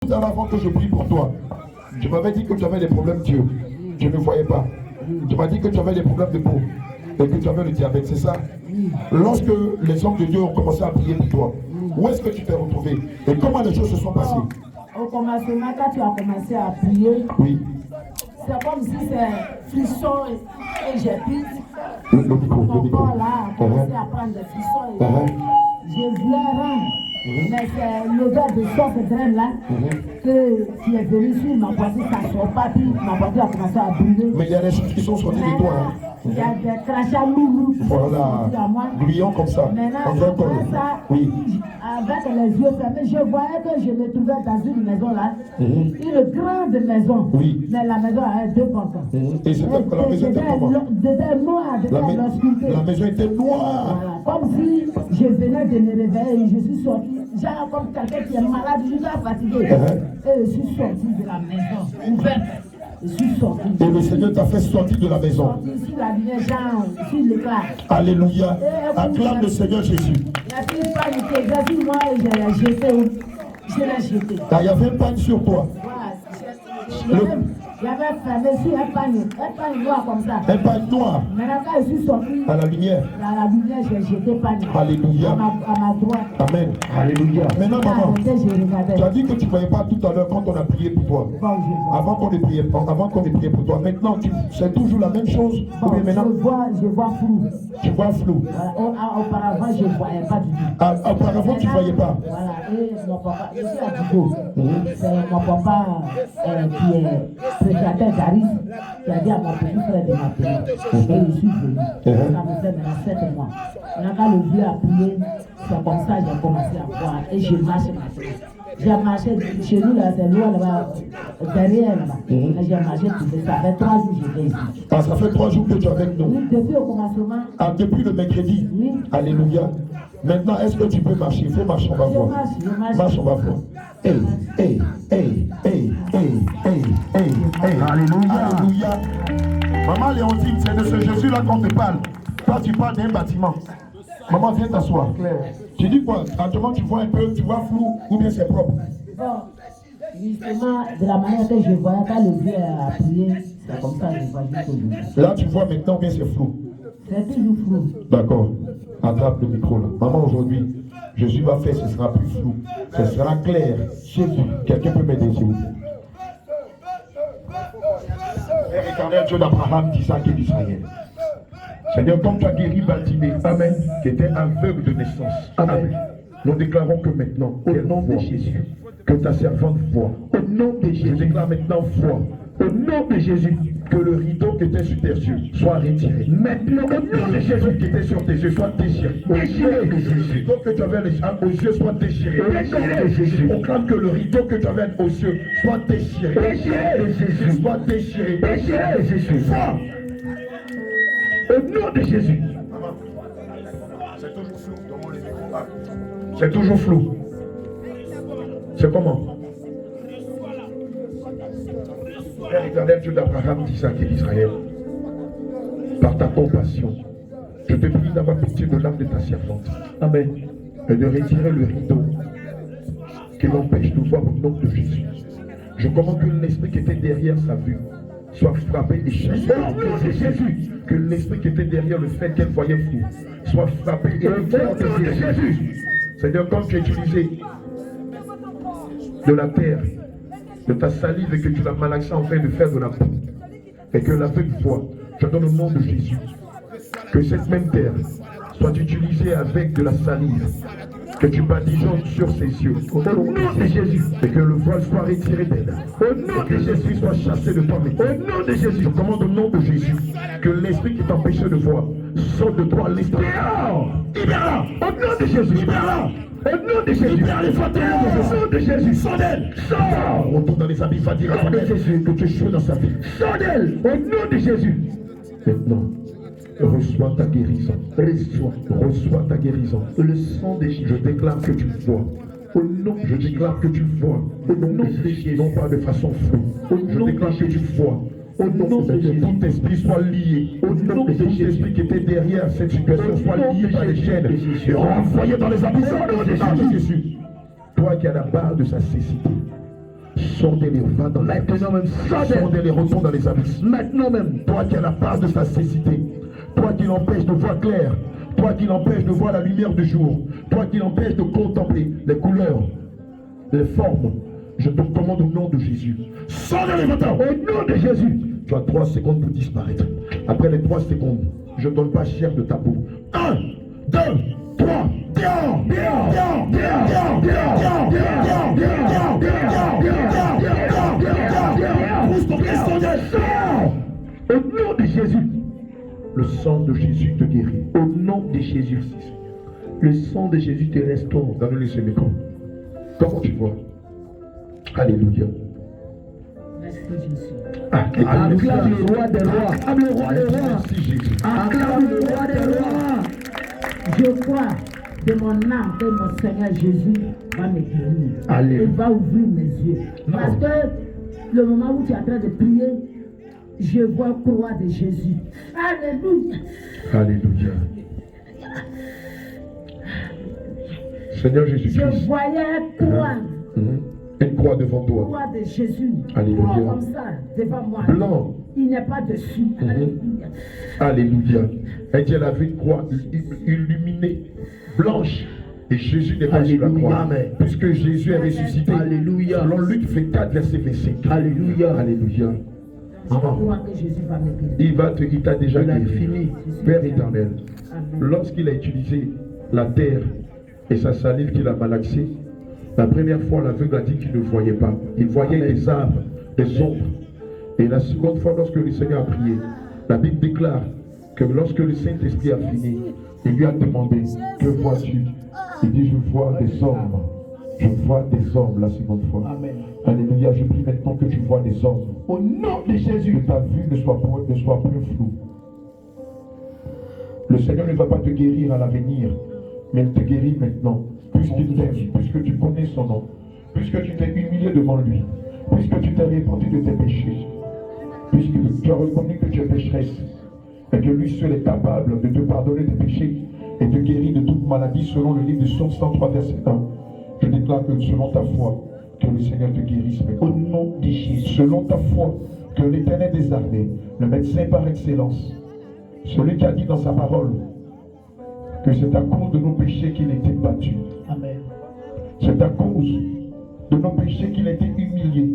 Tout à l'heure, avant que je prie pour toi, tu m'avais dit que tu avais des problèmes Dieu. Je ne voyais pas. Tu m'as dit que tu avais des problèmes de peau et que tu avais le diabète, c'est ça? Lorsque les hommes de Dieu ont commencé à prier pour toi, où est-ce que tu t'es retrouvé et comment les choses se sont passées? Au commencement, quand tu as commencé à prier, oui. C'est comme si c'est frisson et j'ai pris. Le micro. Mon corps là a commencé à prendre des frissons. Je voulais rendre. Mais c'est l'odeur de sauce graine là qui est venue sur ma poitrine, ça ne sort pas, puis ma poitrine a commencé à brûler. Mais il y a des choses qui sont sorties de toi. Hein. Il y a des crachats lourds. Voilà, gluants comme ça. Maintenant, après ça, oui. Avec les yeux fermés, je voyais que je me trouvais dans une maison là, une grande maison. Oui. Mais la maison avait 2 portes. Et c'était la maison était comment? La maison était noire. Voilà. Comme si je venais de me réveiller et je suis sorti. Genre comme quelqu'un qui est malade, je suis fatigué. Et je suis sorti de la maison ouverte. Je suis sorti. Et le Seigneur t'a fait sortir de la maison. Sorti sur la lumière, genre, sur l'éclat. Alléluia. Acclame le Seigneur Jésus. La fille paniquée, j'ai dit moi et je l'ai jeté. Je l'ai jeté. Il y avait un pagne sur toi. Voilà. Il y avait fermé sur un pagne noir comme ça. Un pagne noir. Maintenant, quand je suis sorti à la lumière, j'ai jeté pagne. Alléluia. À ma droite. Amen. Alléluia. Maintenant, maman, tu as dit que tu ne voyais pas tout à l'heure quand on a prié pour toi. Bon, avant qu'on ait prié pour toi. Maintenant, c'est toujours la même chose. Bon, maintenant, je vois flou. Tu vois flou. Voilà. Auparavant, je ne voyais pas du tout. Auparavant, tu ne voyais pas. Voilà. Et mon papa, je suis à Digo. C'est mon papa qui est prédicateur d'Aris qui a dit à mon petit frère de m'appeler. Et je suis venu. Ça me fait maintenant 7 mois. Maintenant, quand le vieux a prié, c'est comme ça que j'ai commencé à voir. Et je marche maintenant. J'ai marché chez nous, là, c'est loin là-bas, derrière là-bas. J'ai marché tout ça. Ça fait 3 jours que j'étais ici. Ah, ça fait 3 jours que tu es avec nous. Oui, depuis au commencement. Ah, depuis le mercredi. Oui. Alléluia. Maintenant, est-ce que tu peux marcher? Il faut marcher, on va voir. Je marche. Marche, on va voir. Hey. Alléluia. Maman Léontine, c'est de ce Jésus-là qu'on te parle. Toi, tu parles d'un bâtiment. Maman, viens t'asseoir. Tu dis quoi? Actuellement, tu vois un peu, tu vois flou ou bien c'est propre? Bon, justement, de la manière que je voyais quand le vieux a prié, c'est comme ça que je vois jusqu'aujourd'hui. Là, tu vois maintenant bien c'est flou. C'est toujours flou. D'accord. Attrape le micro là. Maman, aujourd'hui, Jésus va faire, ce sera plus flou. Ce sera clair. Jésus, quelqu'un peut m'aider, s'il vous plaît. Père éternel, Dieu d'Abraham, d'Isaac et d'Israël. Seigneur, comme tu as guéri Baltimée, Amen, qui était aveugle de naissance. Amen. Nous déclarons que maintenant, au nom de Jésus, que ta servante voit. Au nom de Jésus, je déclare maintenant voix. Au nom de Jésus, que le rideau qui était sur tes yeux soit retiré. Maintenant, au nom de Jésus qui était sur tes yeux soit déchiré. Déchiré. Le rideau que tu avais aux yeux soit déchiré. Au nom de Jésus, on clame que le rideau que tu avais aux yeux soit déchiré. Déchiré. Soit déchiré. Déchiré. Jésus. Au nom de Jésus. C'est toujours flou. C'est toujours flou. C'est comment? Père éternel, Dieu d'Abraham, d'Isaac et d'Israël, par ta compassion, je te prie d'avoir pitié de l'âme de ta servante. Amen. Et de retirer le rideau qui l'empêche de voir au nom de Jésus. Je commande que l'esprit qui était derrière sa vue soit frappé et chassé. Au nom de Jésus. Que l'esprit qui était derrière le fait qu'elle voyait flou soit frappé et au nom de Jésus. Seigneur, comme tu as utilisé de la terre, de ta salive et que tu l'as malaxé en train de faire de la boue et que l'aveugle voit, je donne au nom de Jésus que cette même terre soit utilisée avec de la salive, que tu badigeonnes sur ses yeux au nom de Jésus et que le voile soit retiré d'elle. Au nom de Jésus soit chassé de toi. Au nom de Jésus, je commande au nom de Jésus que l'esprit qui t'empêchait de voir sorte de toi l'esprit. Libère-la au nom de Jésus. Libère-la au nom de Jésus. Libère les fatigues au nom de Jésus. Sors d'elle. Sors. Retourne dans les habits fatigués au nom de Jésus. Que tu échoues dans sa vie. Sors d'elle au nom de Jésus. Maintenant, reçois ta guérison. Reçois ta guérison. Le sang de Jésus. Je déclare que tu vois. Au nom, je déclare que tu vois. Au nom de Jésus. Non pas de façon floue. Je déclare que tu vois. Au nom de Jésus, tout esprit soit lié. Au nom de Jésus, l'esprit qui était derrière cette situation soit lié par les chaînes et renvoyé dans les abysses. Au nom de Jésus. Toi qui as la barre de sa cécité, Sondez-les, va dans les abysses. Sondez-les, retourne dans les abysses. Maintenant même, toi qui as la base de sa cécité, toi qui l'empêches de voir clair, toi qui l'empêches de voir la lumière du jour, toi qui l'empêches de contempler les couleurs, les formes, je te commande au nom de Jésus. Sondez-les maintenant, au nom de Jésus. Tu as 3 secondes pour disparaître. Après les 3 secondes, je ne donne pas chair de ta peau. 1, 2, 3, dehors, dehors, dehors, dehors, dehors, dehors, dehors, dehors, dehors, dehors. Au nom de Jésus, le sang de Jésus te guérit. Au nom de Jésus, le sang de Jésus te restaure. Donne-lui ce micro. Comment tu vois? Alléluia. Merci Jésus. Acclame le roi des rois. Acclame le roi des rois. Merci Jésus. Acclame le roi des rois. Je crois de mon âme que mon Seigneur Jésus va me guérir. Alléluia. Il va ouvrir mes yeux. Non. Parce que le moment où tu es en train de prier, je vois croix de Jésus. Alléluia. Alléluia. Seigneur Jésus-Christ. Je voyais croix. Une croix devant toi. Croix de Jésus. Alléluia. Croix comme ça devant moi. Blanc. Il n'est pas dessus. Alléluia. Alléluia. Et Dieu a vu une croix illuminée, blanche. Et Jésus n'est pas sur la croix. Amen. Puisque Jésus est ressuscité. Alléluia. Selon Luc 24, verset 25. Alléluia. Alléluia. Je crois que Jésus va me guérir. Il t'a déjà guéri. Fini. Père éternel. Amen. Lorsqu'il a utilisé la terre et sa salive qu'il a malaxée, la première fois, l'aveugle a dit qu'il ne voyait pas. Il voyait des arbres, des ombres. Et la seconde fois, lorsque le Seigneur a prié, la Bible déclare que lorsque le Saint-Esprit a fini, il lui a demandé, que vois-tu? Il dit, je vois des hommes. Je vois des hommes la seconde fois. Amen. Alléluia, je prie maintenant que tu vois des hommes. Au nom de Jésus, que ta vue ne soit plus floue. Le Seigneur ne va pas te guérir à l'avenir, mais il te guérit maintenant. Puisqu'il t'aime, puisque tu connais son nom, puisque tu t'es humilié devant lui, puisque tu t'es répandu de tes péchés, puisque tu as reconnu que tu es pécheresse, et que lui seul est capable de te pardonner tes péchés et te guérir de toute maladie selon le livre de Psaume 103, verset 1. Je déclare que selon ta foi, que le Seigneur te guérisse maintenant. Au nom de Jésus. Selon ta foi, que l'Éternel des armées, le médecin par excellence, celui qui a dit dans sa parole que c'est à cause de nos péchés qu'il a été battu. Amen. C'est à cause de nos péchés qu'il a été humilié.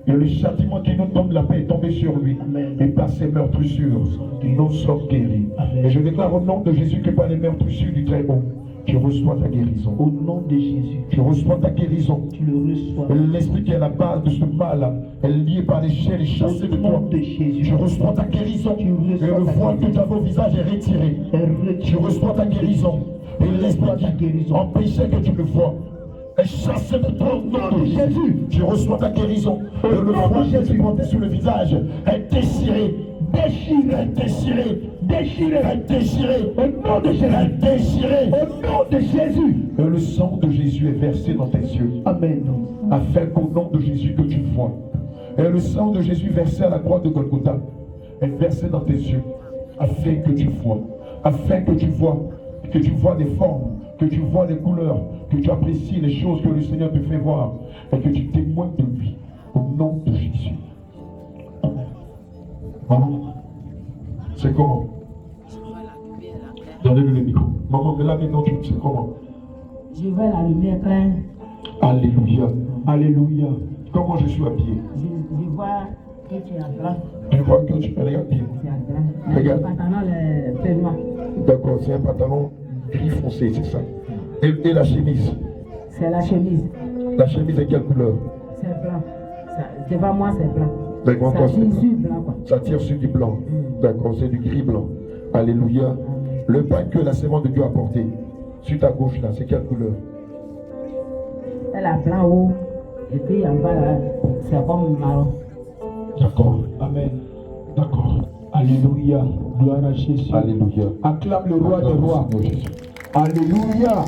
Et le châtiment qui nous donne la paix est tombé sur lui. Amen. Et par ses meurtrissures, nous sommes guéris. Amen. Et je déclare au nom de Jésus que par les meurtrissures du Très-Haut, tu reçois ta guérison. Au nom de Jésus. Tu reçois ta guérison. Tu le reçois. L'esprit qui est à la base de ce mal, elle est liée par les chaînes et chassée de toi. De Jésus. Tu reçois ta guérison. Et le voile que tu avais au visage est retiré. Tu reçois ta guérison. Et l'esprit qui empêchait que tu le vois est chassé de toi au nom de Jésus. Tu reçois ta guérison. Et le voile que tu portais sur le visage est déchiré. Déchiré, déchiré, déchiré, déchiré, au nom de Jésus, déchiré, au nom de Jésus. Et le sang de Jésus est versé dans tes yeux. Amen. Afin qu'au nom de Jésus que tu vois. Et le sang de Jésus versé à la croix de Golgotha est versé dans tes yeux. Afin que tu vois. Afin que tu vois. Que tu vois des formes. Que tu vois des couleurs. Que tu apprécies les choses que le Seigneur te fait voir. Et que tu témoignes de lui. Au nom de Jésus. Maman, c'est comment? Donnez-lui le micro. Maman, mais là maintenant, c'est comment? Je vois la lumière claire. Alléluia. Alléluia. Comment je suis habillé? Je vois que tu es en blanc. Tu vois que tu es regarde bien. Tu es en blanc. Regarde. Le pantalon le peu noir. D'accord, c'est un pantalon gris foncé, c'est ça. Et la chemise? C'est la chemise. La chemise est quelle couleur? C'est blanc. Devant moi, c'est blanc. D'accord, ça tire sur du blanc, quoi. Ça tire sur du blanc. D'accord, c'est du gris blanc. Alléluia. Le pain que la servante de Dieu a porté sur ta gauche là, c'est quelle couleur? Elle a blanc haut. Et puis en bas là, c'est comme marron. D'accord. Amen. D'accord. Alléluia. Gloire à Jésus. Alléluia. Acclame le roi des rois. Alléluia.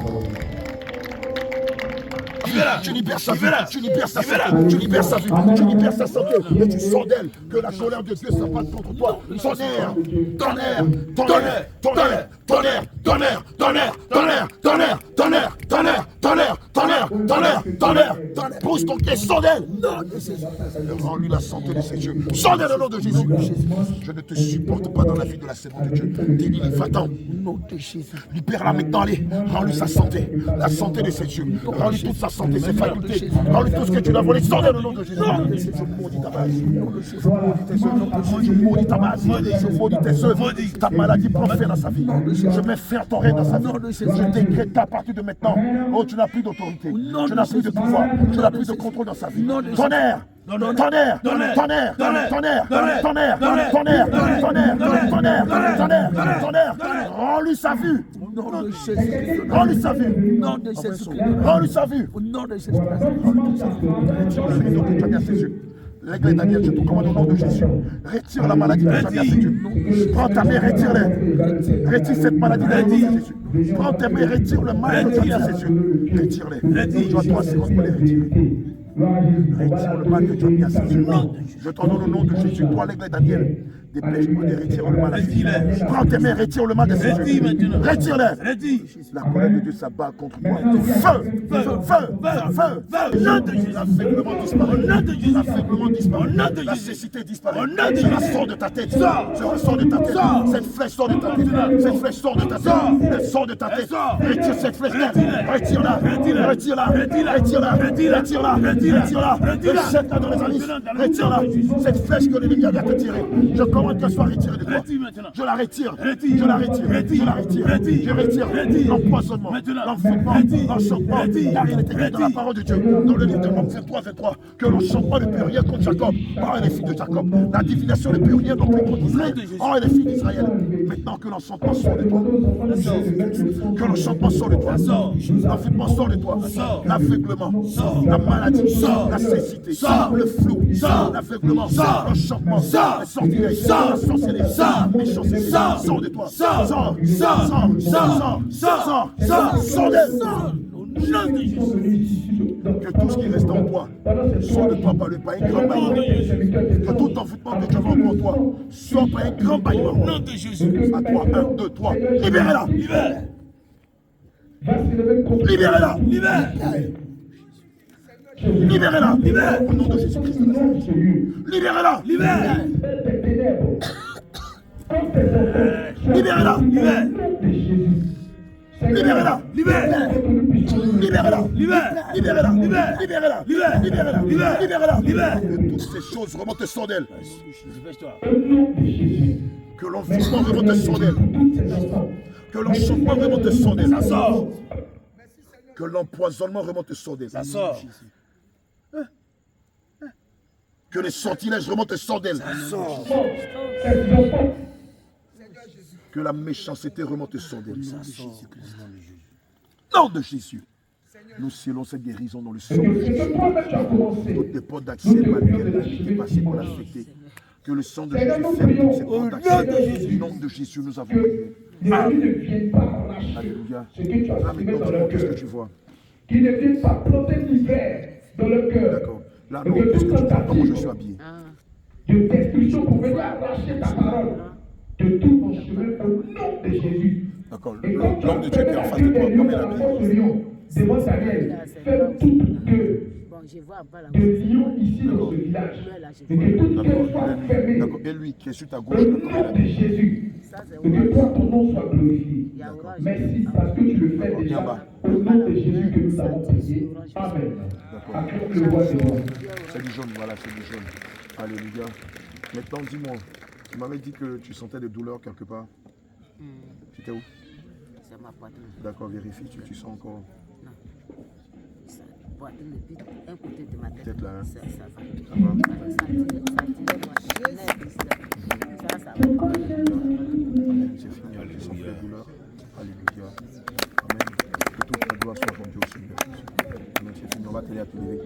Tu libères sa vie, tu libères sa santé, tu libères sa vie, tu libères sa santé, et tu sors d'elle que la colère de Dieu s'abatte contre toi. Tonnerre, tonnerre, tonnerre, tonnerre, tonnerre, tonnerre, tonnerre, tonnerre, tonnerre, tonnerre, tonnerre, tonnerre, tonnerre, tonnerre, tonnerre, tonnerre. Pousse ton pied, sors d'elle. Rends-lui la santé de ses yeux. Sors d'elle au nom de Jésus. Je ne te supporte pas dans la vie de la servante de Dieu. Dis-lui, va-t'en. Libère-la maintenant, allez. Rends-lui sa santé. La santé de ses yeux. Rends-lui toute sa santé, ses facultés. Rends-lui tout ce que tu l'as volé. Sors d'elle au nom de Jésus. Je maudis ta base. Je maudis ta base. Je maudis tes œuvres. Ta maladie prend fin dans sa vie. Je mets fin à ton règne dans sa vie. Je décrète à partir de maintenant. Oh, tu n'as plus d'autorité. Tu n'as plus de pouvoir. Tu n'as plus de contrôle dans sa vie. Tonnerre! Tonnerre, tonnerre, tonnerre, tonnerre, tonnerre, tonnerre, tonnerre, tonnerre, tonnerre, tonnerre, rends-lui sa vue. Rends-lui sa vue. Rends-lui sa vue. Retire le rideau que tu as mis à ses yeux. L'aigle Daniel, je te commande au nom de Jésus. Retire la maladie que tu as mis à ses yeux. Prends ta main, retire-les. Retire cette maladie dans le nom de Jésus. Prends ta main, retire le mal que tu as mis à ses yeux. Retire-les. Tu as 3 secondes pour les retirer. Retire le mal que tu as mis à ses yeux. Je t'en donne au nom de Jésus. Toi, l'aigle Daniel, dépêche-toi de retirer le mal à ses yeux. Prends tes mains, retire le mal de ses yeux. Retire-les. La colère de Dieu s'abat contre moi. Feu, feu, feu, feu, feu. L'aveuglement disparaît. L'aveuglement disparaît. La cécité disparaît. Je la sors de ta tête. Je ressors de ta tête. Cette flèche sort de ta tête. Cette flèche sort de ta tête. Elle sort de ta tête. Retire cette flèche. Retire-la. Retire-la. Retire-la. Retire-la. Retire-la. Jette-la dans les abysses. Retire-la. Cette flèche que l'ennemi a te tirer. Je commande qu'elle soit retirée de toi. Je la retire. Je la retire. Je la retire. Je retire l'empoisonnement, l'enfouissement, l'enchantement. Car il est écrit dans la parole de Dieu, dans le livre de Nombre 23, que l'enchantement ne peut rien contre Jacob. Oh, les filles de Jacob. La divination ne peut rien non plus contre Israël. Oh, les filles d'Israël. Maintenant que l'enchantement sort de toi. Que l'enchantement sort de toi. L'enfouissement sort de toi. L'aveuglement, la maladie, la cécité, le flou, l'aveuglement, l'enchantement, la sortilège, la sorcellerie, la méchanceté, sort de toi. Sors que tout ce qui reste en toi soit de toi par le pain grand bâillement. Que tout envoûtement que tu as en toi soit par un grand bâillement. Au nom de Jésus. À toi, 1, 2, 3. Libérez-la. Libérez-la. Libérez-la. Au nom de Jésus-Christ. Libérez-la. Libérez-la. Libérez-la. Libérez-la. Libérez-la. Libérez-la. Libérez-la. Libérez-la. Libérez-la. Libérez-la. Libérez-la. Que toutes ces choses remontent sur d'elle. Que l'enfouissement remonte sur d'elle. Que l'enchantement remonte sur d'elle. Ça sort. Que l'empoisonnement remonte sur d'elle. Ça sort. Que les sortilèges remontent sur d'elle. Ça sort. Que la méchanceté remonte sur d'elle. Nom de Jésus. Nous scellons cette guérison dans le sang de Jésus. Toutes les portes d'accès malgré qui est passé pour l'affecter. Que le sang de Jésus ferme toutes ces portes d'accès. Au nom de Jésus, nous avons prié. Alléluia. Maintenant, qu'est-ce que tu vois? Qui ne viennent pas planter l'hiver dans le cœur. D'accord. Là, non, qu'est-ce que tu vois? Comment je suis habillé? De destruction pour venir arracher ta parole de tout mon chemin au nom de Jésus. D'accord. L'homme de Dieu qui est en face de toi, comme il a dit. Devant Daniel, fais tout que de lions ici dans ce village. Et que toute gueule soit fermée. D'accord. Et lui qui est sur ta gauche, Au nom de Jésus. Et que toi, ton nom soit glorifié. Merci parce que tu le fais déjà. Au nom de Jésus que nous avons prié. Amen. Acclame le roi des rois. C'est du jaune, voilà, c'est du jaune. Alléluia. Maintenant, dis-moi, tu m'avais dit que tu sentais des douleurs quelque part. C'était où? C'est ma poitrine. D'accord, vérifie, tu sens encore. Non. Ça, poitrine depuis un côté de ma tête. Peut-être là, hein? Ça va. Ça va? Ça va. C'est fini, tu sens plus de douleur. Alléluia. Amen. Que toute ta gloire soit rendue au Seigneur. Amen, c'est fini, on va t'aider à te lever.